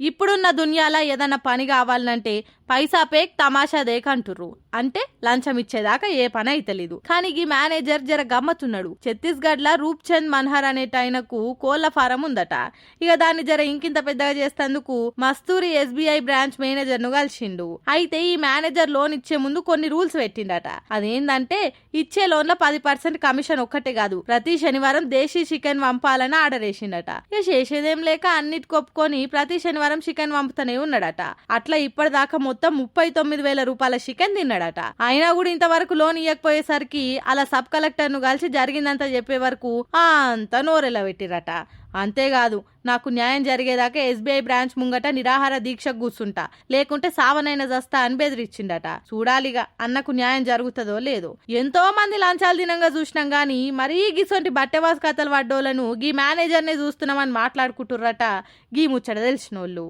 ఇప్పుడున్న దునియాల ఏదన్నా పని కావాలంటే పైసా పేక్ తమాషా దేక్ అంటుర్రు. అంటే లంచం ఇచ్చేదాకా ఏ పని అయితే లేదు. కానీ ఈ మేనేజర్ జర గమ్మతున్నాడు. ఛత్తీస్గఢ్ లా రూప్చంద్ మన్హర్ అనేటైనకు కోళ్ల ఫారం ఉందట. ఇక దాన్ని జర ఇంకింత పెద్దగా చేస్తేందుకు మస్తూరి ఎస్బీఐ బ్రాంచ్ మేనేజర్ ను కలిసిండు. అయితే ఈ మేనేజర్ లోన్ ఇచ్చే ముందు కొన్ని రూల్స్ పెట్టిండట. అదేంటంటే ఇచ్చే లోన్ లో 10% కమిషన్ ఒక్కటే కాదు, ప్రతి శనివారం దేశీ చికెన్ పంపాలని ఆర్డర్ వేసిండట. ఇక చేసేదేం లేక అన్నిటి కొప్పుకొని ప్రతి శనివారం చికెన్ పంపుతూనే ఉన్నాడట. అట్లా ఇప్పటిదాకా మొత్తం 39,000 రూపాయల చికెన్ తిన్నాడట. అయినా కూడా ఇంతవరకు లోన్ ఇవ్వకపోయేసరికి అలా సబ్ కలెక్టర్ ను కలిసి జరిగిందంతా చెప్పే వరకు అంతా నోరెలా పెట్టిరట. అంతేకాదు, నాకు న్యాయం జరిగేదాకా ఎస్బీఐ బ్రాంచ్ ముంగట నిరాహార దీక్షకు కూర్చుంటా, లేకుంటే సావనైనా జస్తా అని బెదిరించిండట. చూడాలిగా అన్నకు న్యాయం జరుగుతుందో లేదో. ఎంతో మంది లంచాలు దినంగా చూసినాం గానీ మరీ గిసొంటి బట్టెవాస్ కథలు పడ్డోళ్లను గీ మేనేజర్నే చూస్తున్నామని మాట్లాడుకుంటుర్రట గీ ముచ్చట తెలిసినోళ్ళు.